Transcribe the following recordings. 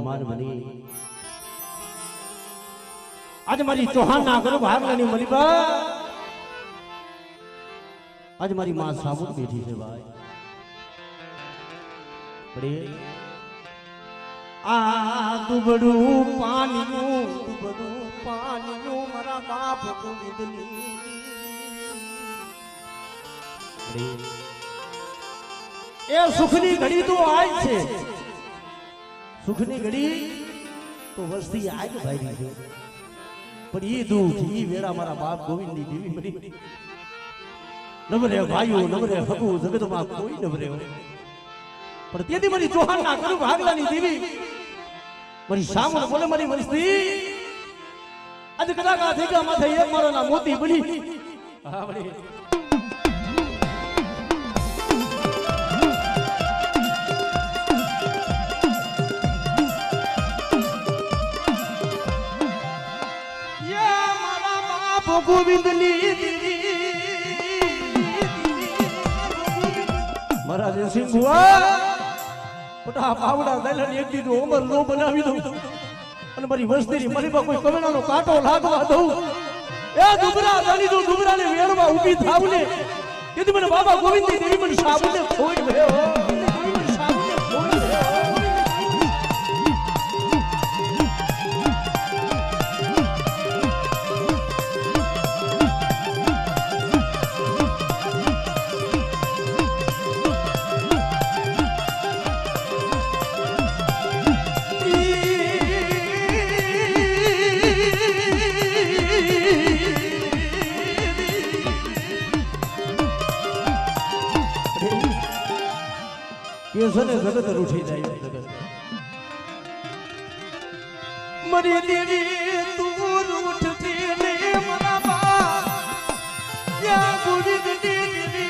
મહેમાન બની आज मारी चौहान ना करो भाग लेनी मलिबा आज मारी मां साबुत बैठी है भाई बड़े आ दुबड़ू पानियों मारा बाप को विदनी ए सुखनी घड़ी तो आज छे सुखनी घड़ी तो वस्ती आज भाई दी पर ये दुख ये वेड़ा मारा बाप गोविंद नी देवी मरी नवरे भाइयों नवरे हकू जगत में कोई नवरे हो पर त्यति मरी चौहान ना करू भागला नी देवी मरी सामने बोले मरी वस्ती आज कदा का थेगा माथे एक मारो ना मोती बनी हां बड़ी गोविंद महाराज सिंह हुआ पटा पावड़ा दलन एक दी उमर नो बनावी दो અને મારી વસ્તીની મારી પર કોઈ કવેણાનો કાંટો લાગવા દઉં એ દુબરા જાની જો દુબરાને વેણમાં ઊભી થાવ ને તેથી મને બાબા ગોવિંદની દેવી મને સાબુને ખોઈ ભયો सने जगत रूठी जाए जगत मरी देवी तू रूठती ने मरा बा या गोविंद देवी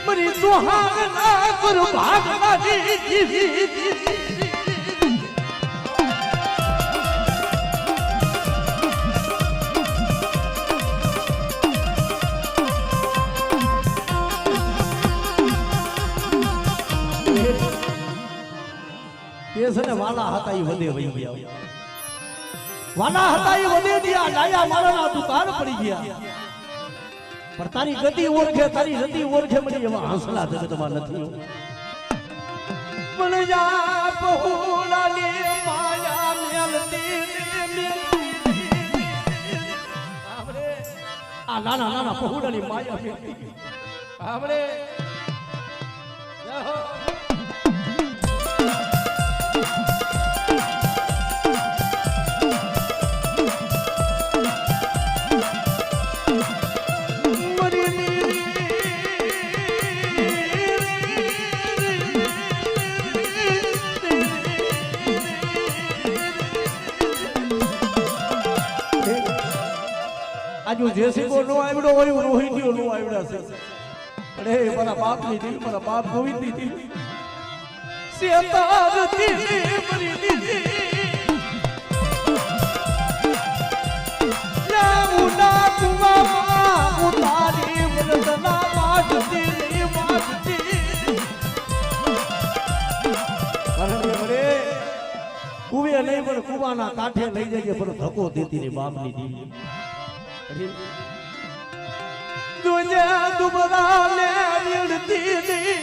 मरी सुहाग ना करो भागवा देवी सने वाला हता ही वदे वही गया वाला हता ही वदे दिया लाया मारा ना दुकान पड़ी गया पर तारी गति ओरखे तारी रति ओरखे मरी एवा हंसला जगत में નથી मन जा बहुला ले माया मेलती हमरे आ नाना नाना बहुला ले माया मेलती हमरे जाओ आज जैसे को नो आवड़ो होय रोहिणी नो आवड़ा से अरे मारा बाप नी दिल मारा बाप गोविंद नी दिल सेतार दिल मरी दिल या मुना कुवा उतारी वरदना बाजती अरे कुवे नहीं पर कुवाना काठे लई जाजे पर धक्को देती रे बाप नी दिल दुनिया दुबरा ले विड़ती नहीं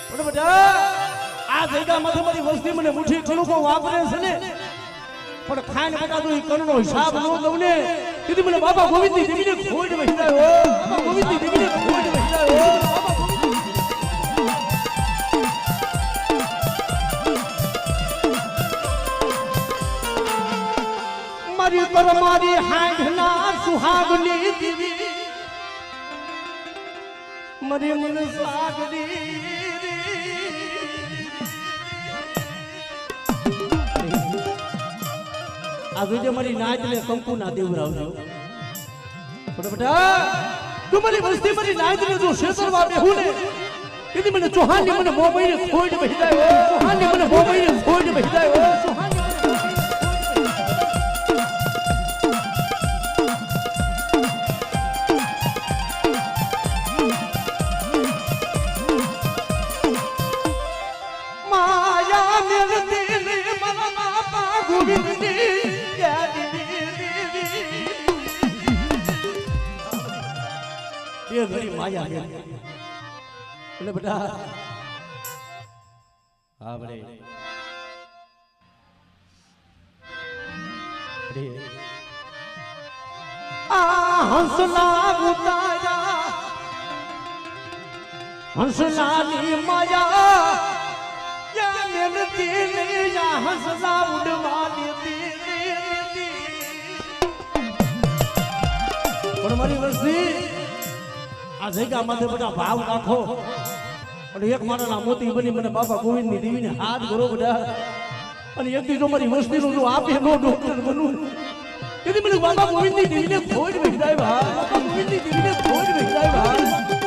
पर बेटा आ जगह मथे मारी वस्ती मने मुठी कणो को वापरे छे ने पण खाने बेटा तो ई कणनो हिसाब नो लव ने कीधी मने बाबा गोविंद नी देवी ने खोड वही जाय हो बाबा गोविंद नी देवी ने खोड वही जाय हो मारी पर मारी हांगना सुहागनी देवी मरी मन सागरी आज जो मारी नाच ने कंकु ना देवरावજો बेटा तुम्हारी बस्ती मारी नाच ने जो शेतरवा बेहू ने यदि मने चौहान ने मने मोबाइल ने खोड बही जाय हो चौहान ने मने मोबाइल ने खोड बही जाय हो चौहान माया मेरे दिल मन बापा ગોવિંદની એ ઘડી માયા બેન એટલે બેટા હા બરે હંસલા ઉતારા હંસલાની માયા યા મેનતી ને યા હંસલા ઉડવા દેતી પણ મારી વસ્તી આ જગ્યા માથે બધા ભાવ રાખો અને એક મારાના મોતી બની મને બાપા ગોવિંદની દેવીને હાથ કરો બધા અને એક દી જો મારી વસ્તીનું જો આપે નો ડોક્ટર બનું તેથી મને બાબા ગોવિંદની દેવીને ખોજ ભેજાય ભાઈ બાબા ગોવિંદની દેવીને ખોજ ભેજાય ભાઈ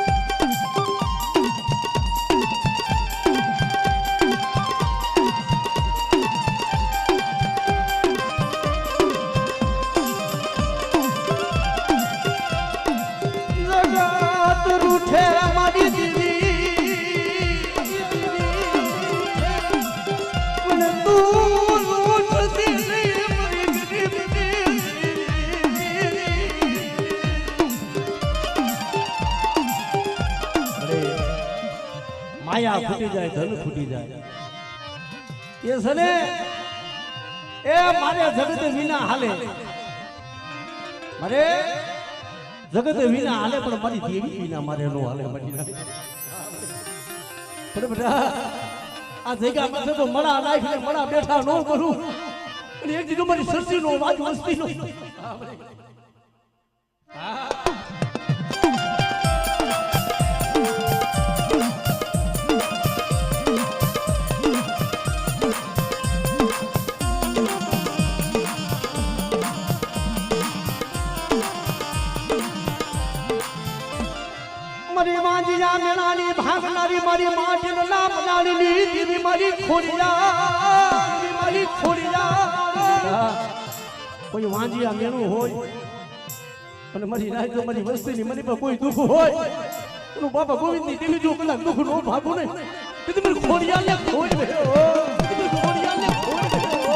માયા ફૂટી જાય ધન ફૂટી જાય એ છે ને એ મારે જગત વિના હાલે મારે જગત વિના હાલે પણ મારી દેવી વિના મારે નો હાલે મારી પણ બેટા આ જગ્યા માથે તો મળા નાખીને મળા બેઠા નો કરું અને એક દીધું મારી સરસી નો વાત વસ્તી નો મારી વાંજિયા મેળાની ભાગનારી મારી માટીનું નામ નાળીની દેવી મારી ખોડિયા કોઈ વાંજિયા મેળું હોય અને મારી રાત જો મારી વસ્તીની મને પર કોઈ દુઃખ હોય એનું બાપા ગોવિંદની દેવી જો કલાક દુઃખ નો ભાગો ને તે મને ખોડિયાને ખોડ ભેયો ખોડિયાને ખોડ ભેયો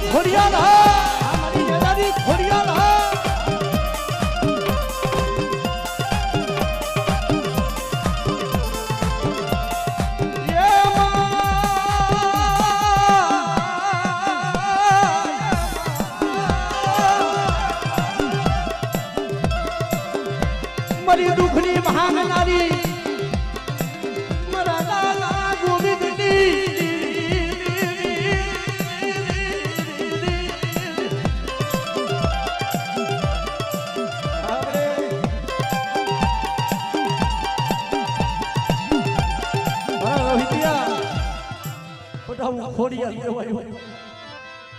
ખોડિયાલ મારી નેદારી ખોડિયાલ મારી દુખની ભાંગનારી મારા લાલા ગોવિંદની ખોડિયા લેવાયો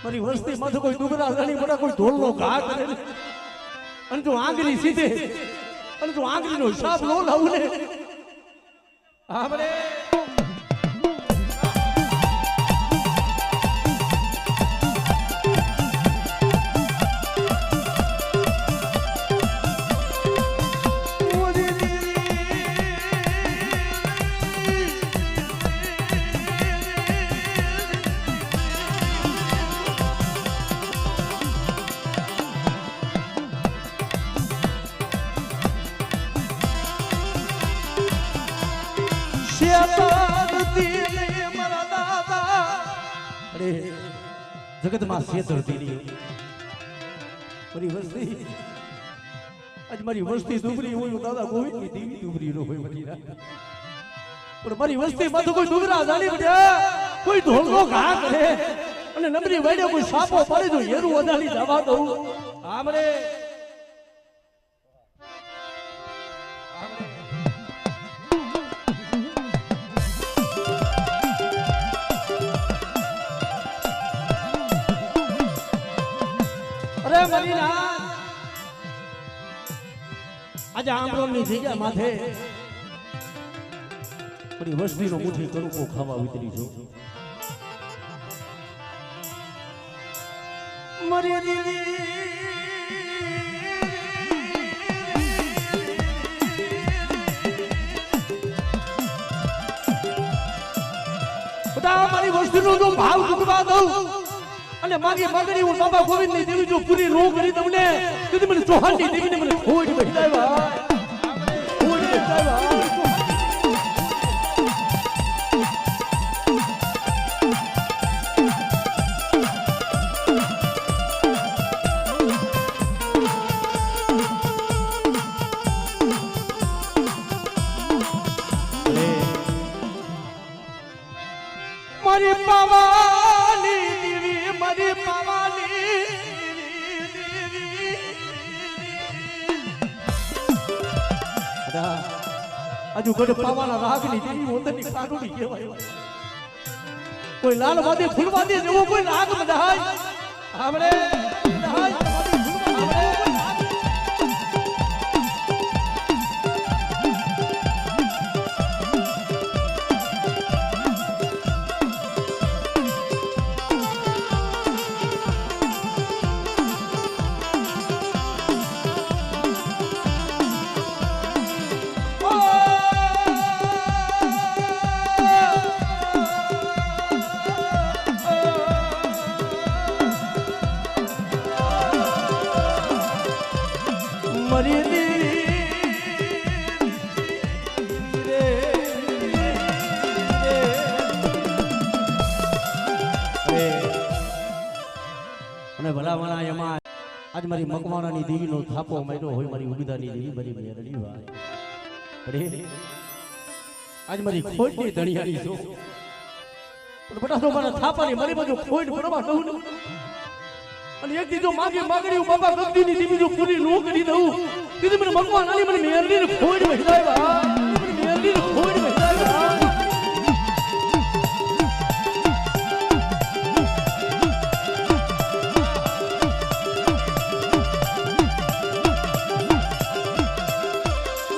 મારી વસ્તી માંથી કોઈ ડુગરા ગણી મોટા કોઈ ઢોલનો ઘા કરે અને જો આંગળી સીધે અને જો આંગળીનો હિસાબ નો લાવું ને આપણે જગત માં શેતરતી મારી વસ્તી આજ મારી વસ્તી ડુબરી હોય દાદા ગોવિંદની દેવી ડુબરી નો હોય મારી પણ મારી વસ્તી માં તો કોઈ ડુબરા જાણી બેઠા કોઈ ઢોલનો ઘા કરે અને નબરી વાડે કોઈ સાપો પડે તો હેરું વધારી જવા દઉં આમરે આજે આંબરોની જગ્યા માથે બધી વસ્તીનો મુઠ્ઠી કરુકો ખાવા ઉતરી છો મરી દીદી બધા મારી વસ્તુનો જો ભાવ ચૂકવા દઉં અને મારી માગણી હું બાબા ગોવિંદની દેવી જો પૂરી નો કરી દઉં ને તો મને ચૌહાણની દેવીને મને ખોટ બતાવ્યા ખોટ બતાવ્યા મારી પાવાની દેવી મારી પાવાની હજુ ગઢ પાવાના રાગની દેવી ઓતરની કાઢુડી કહેવાય કોઈ લાલ વાદે ફૂલ વાદે જેવો કોઈ રાગ બધાય આપણે મરી અને ભલામણા એમાં આજ મારી મકવાણાની દેવીનો થાપો માર્યો હોય મારી ઉબીદાની દેવી મારી મેરડી ભાઈ અરે આજ મારી ખોટની ધણિયાની છો પણ બટા તો મારા થાપાની મારી બાજુ ખોટ પડવા દઉં અને એક દીજો માગણી બાબા ગગડીની દેવી જો પૂરી નો કરી દઉં દીદી મને ભગવાન આલી મને મેરડીને ખોટ વહેલાવ્યા મને મેરડીને ખોટ વહેલાવ્યા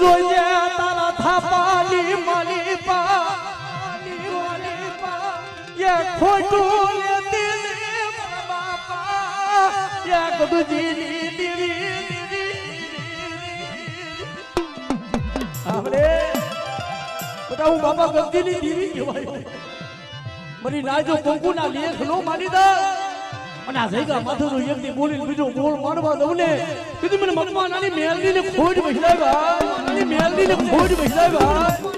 જોજે તારા થાપાલી માલી પા ये खोटू लेती मारा बापा या गदुजीनी देवी हमरे बताऊं बाबा गदुजीनी देवी કહેવાય મરી નાજો કંકુ ના લેખ નો માની દા અને આ જઈગા માથું એક ની બોલીને બીજો બોલ મારવા દઉં ને કીધું મને મગમાં નાની મેલડી ને ખોટ વહેલાવ્યા નાની મેલડી ને ખોટ વહેલાવ્યા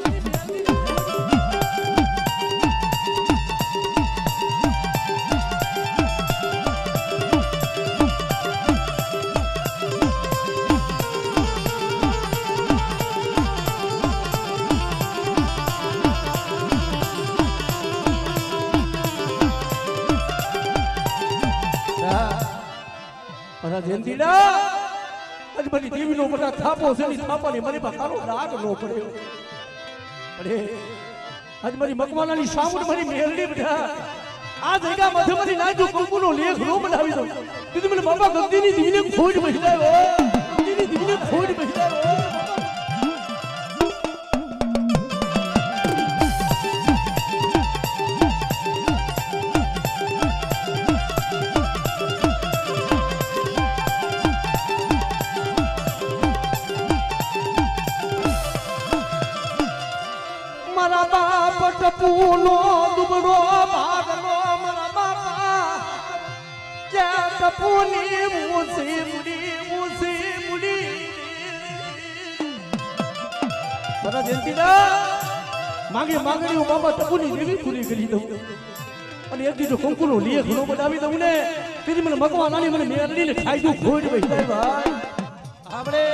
જયંતીડા આજ મારી દેવીનો બધા થાપો છે ની થાપાની મારી પાસે કાળો ડાઘ નો પડ્યો અરે આજ મારી મકવાનાની સામું મારી મેલડી બધા આ જગ્યા માથે મારી નાજો કંકુનો લેખ નો બનાવી દો કીધું મને બાબા ગગડીની દેવીને ખોટ બહેલાવ્યો ગગડીની દેવીને ખોટ બહેલાવ્યો ટપુનો દુબળો ભાગનો મારા બાપા ક્યાં ટપુની મુસી બધા જયંતીડા માગણી હું બાબા ટપુની દેવી પૂરી કરી દઉં અને એક દીધો કંકુનો લેખ નો બનાવી દઉં ને તેથી મને ભગવાન આની મને મેરડીને ખાઈ દઉં ખોટ ભાઈ ભાઈ આપણે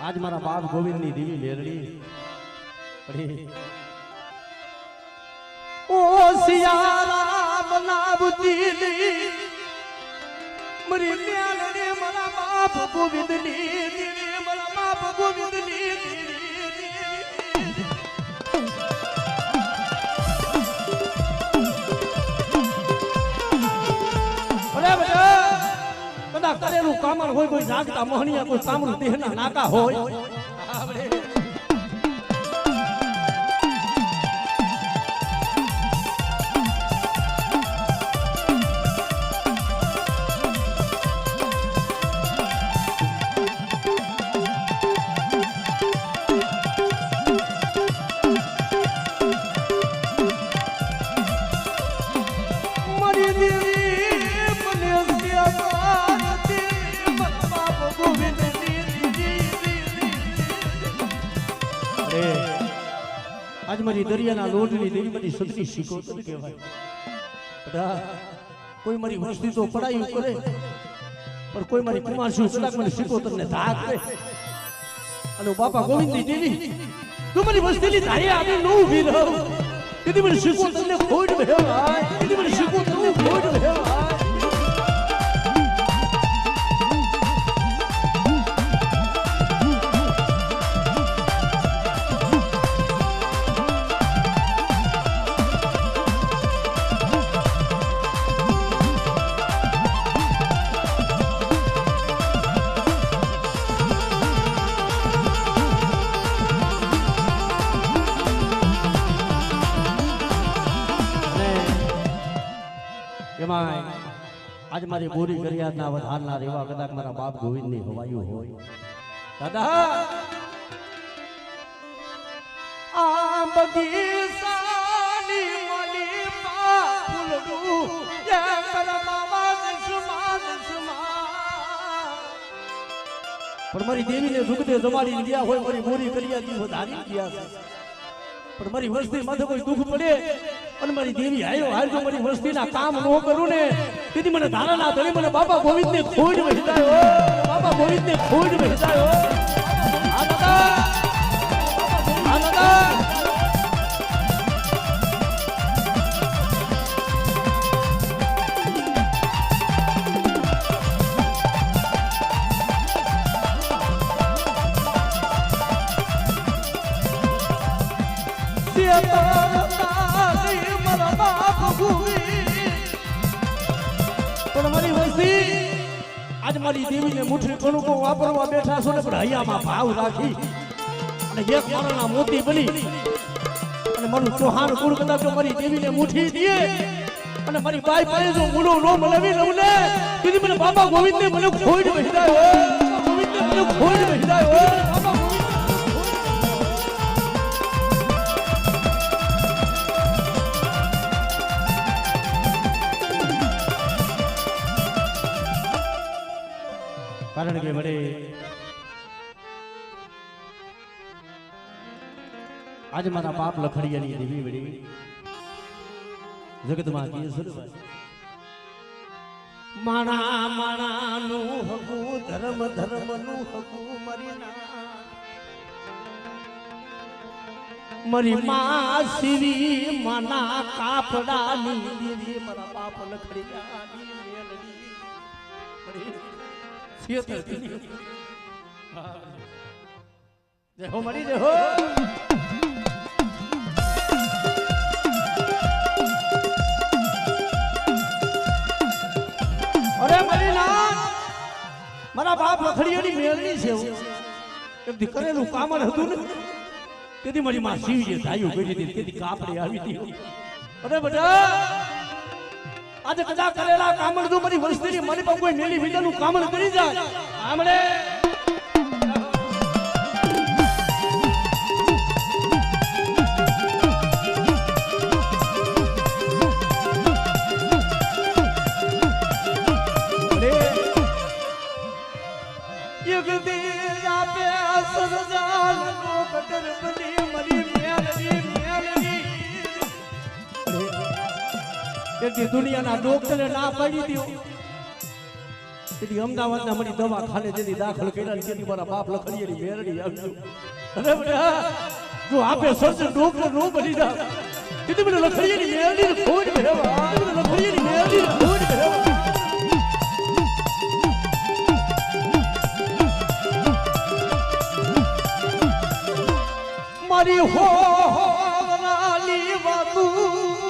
આજ મારા બાપ ગોવિંદની દેવી મેરડી અરે ઓ સિયારામ નાબુતી મરી મેરડી મારા બાપ ગોવિંદની દેવી મારા બાપ ગોવિંદની દેવી કરેલું કામણ હોય કોઈ જાગતા મોહણિયા કોઈ કામનું દેહના નાકા હોય આજ મારી દરિયાના લોટની દેવી બધી સદની શીખોતર કહેવાય કોઈ મારી વસ્તી તો પડાયું કરે પણ કોઈ મારી કુમારસી કલાક મને શીખોતર ને ધાક કરે અને બાપા ગોવિંદની દેવી તું મારી વસ્તીની ધારે આવી ન ઊભી રહો તેથી મને શીખોતર ને ખોટ ભેવાય તેથી મને શીખોતર ને ખોટ ભેવાય आज मारी बोरी गरियादना वधारना रेवा कदाच मारा बाप गोविंदनी हवाયું હોય દાદા આ બગીચાની મલી ફૂલડું એ કરમાવા દસમાં પણ મારી દેવીને સુખદે જમાડી ગયા હોય મારી બોરી गरिયાદની વધારી ગયા છે પણ મારી વસ્તી માથે કોઈ દુઃખ પડે અને મારી દેવી આયો હાલ જો મારી વસ્તીના કામ ન કરું ને તેથી મને ધારાના ધણી મને બાપા ગોવિંદને ખોડ વહેતાયો બાપા ગોવિંદને ખોડ વહેતાયો આ દાદા મારી વસ્તી આજ મારી દેવીને મુઠ્ઠી કણુકો વાપરવા બેઠા છો ને પણ હૈયામાં ભાવ રાખી અને એક મારાના મોતી બની અને મારું ચૌહાણ કુળ કદાચ મારી દેવીને મુઠ્ઠી દે અને મારી બાઈ પાસે જો મૂળો નો મળવી લઉં ને તેથી મને બાબા ગોવિંદને મને ખોડ વહેદાયો ગોવિંદને મને ખોડ વહેદાયો બાબા कारण के बड़े आज मारा बाप लखड़ियानी देवी बड़ी जगत मां की सुरवा माणा माणा नु हकु धर्म धर्म नु हकु मरी मां सीवी माना कापड़ा नी देवी मारा बाप लखड़ियानी मेलडी देखो मरी देखो अरे मरी ना मारा बाप लखड़ियानी मेलनी છે એક દી કરેલું કામણ હતું ને તેથી મારી માં શિવજી ધાયું કરી દીધી તેથી કાપડે આવી હતી અરે બેટા આજે કદા કરેલા કામણ જો મારી વસ્તીની મને પર કોઈ મેલી વિદાનું કામણ કરી જાય આમળે યુગ દી આપે અસર જાલ નો કટર બની મરી મેલની તેથી દુનિયાના ડોક્ટરે ના પાડી દીધો તેથી અમદાવાદના મારી દવાખાને જેથી દાખલ કર્યા ને તેથી મારા બાપ લખડીએની મેરડી આવ્યું અરે બેટા જો આપે સર્જન ડોક્ટર નો બની જા તેથી મને લખડીએની મેરડી ખોટ ભેવા મને લખડીએની મેરડી ખોટ ભેવા મારી હો નાલી વાતું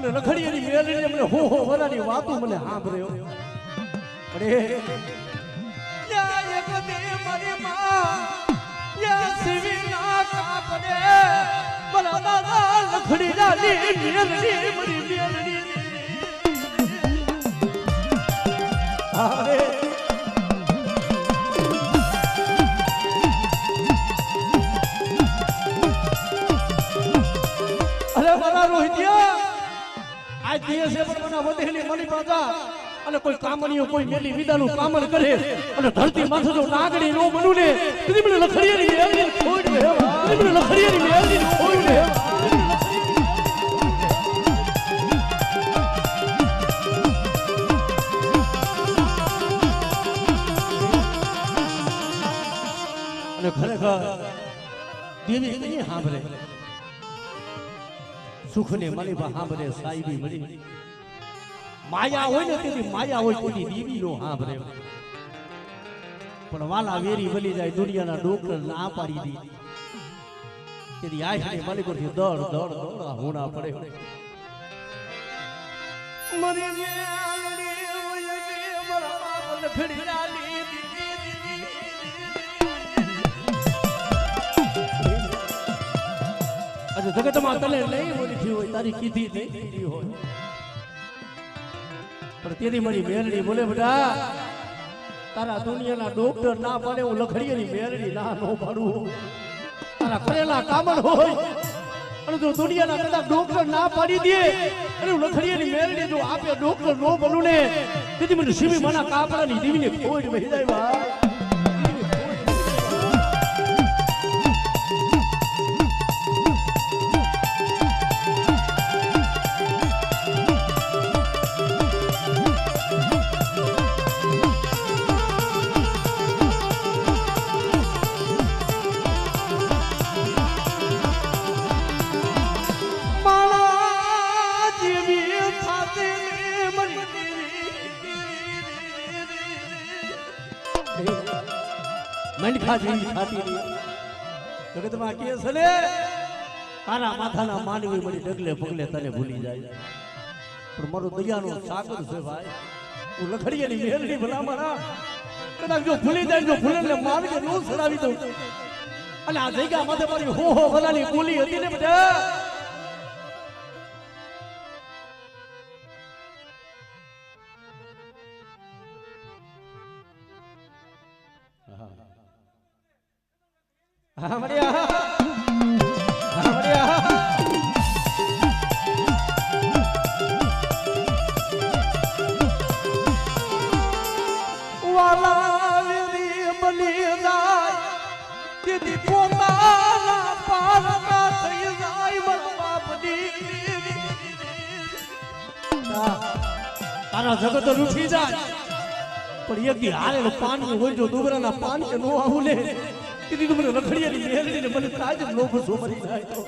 રખડીએની મેલડીને મને હો વરાની વાતો મને સાંભળ્યો પણ યા એક દે મારી માં યા સિવી ના કાપડે બલા દાદા લખડી ડાલી મેલડી મારી મેલડી અરે મારા રોહિતિયા આ દિવસે પણ મને વધેલી મળી પાછા અને કોઈ કામણીઓ કોઈ મેલી વિદાનું કામણ કરે અને ધરતી માથે જો નાગડી નો બનું ને કદી મને લખડીયાની મેલડી ખોડ વે કદી મને લખડીયાની મેલડી ખોડ વે અને ખરેખર દેવી કઈ સાંભળે સુખને મળી સાંભળે સાઈબી મળી માયા હોય ને તેની માયા હોય તેની દેવી નો સાંભળે પણ વાલા વેરી વળી જાય દુનિયાના ડોક્ટર ના પાડી દી તેની આંખની માલિકોથી દળ દળ દળ હોણા પડે મરી મેલડી ઓય કે મારા બાપ લખડી ડાલી જગતમાં તને નહીં બોલી હોય તારી કીધી નહીં કીધી હોય પણ તેની મારી મેલડી બોલે બેટા તારા દુનિયાના ડોક્ટર ના પાડે હું લખડીયાની મેલડી ના નો પાડું તારા કરેલા કામણ હોય અને જો દુનિયાના કદાચ ડોક્ટર ના પાડી દે અને હું લખડીયાની મેલડી જો આપે ડોક્ટર નો બનું ને તેથી મને શિવી માના કાપડાની દીવીને ખોડ વહી જાય ભાઈ મંડખા જેવી ખાતી જગતમાં કે છે ને તારા માથાના માનવી મળી ડગલે પગલે તને ભૂલી જાય પણ મારો દયાનો સાગર છે ભાઈ હું લખડીયાની મેલડી ભલા મારા કદાચ જો ભૂલી જાય જો ભૂલે ને માર્ગે નો સડાવી દઉં અને આ જગ્યા માથે મારી હો ભલાની બોલી હતી ને બધા હા મળ્યા વાલા વેરી બની જાય દીદી પોતાના પારના થઈ જાય મારા બાપની તારા જગત રૂઠી જાય પણ એક દી હારેલું પાણી હોય જો ડુંગરાના પાણી નો આવું ને કીધી તું મને રખડીયાની મેલડીને મને તાજ લોભ છો મરી જાય તો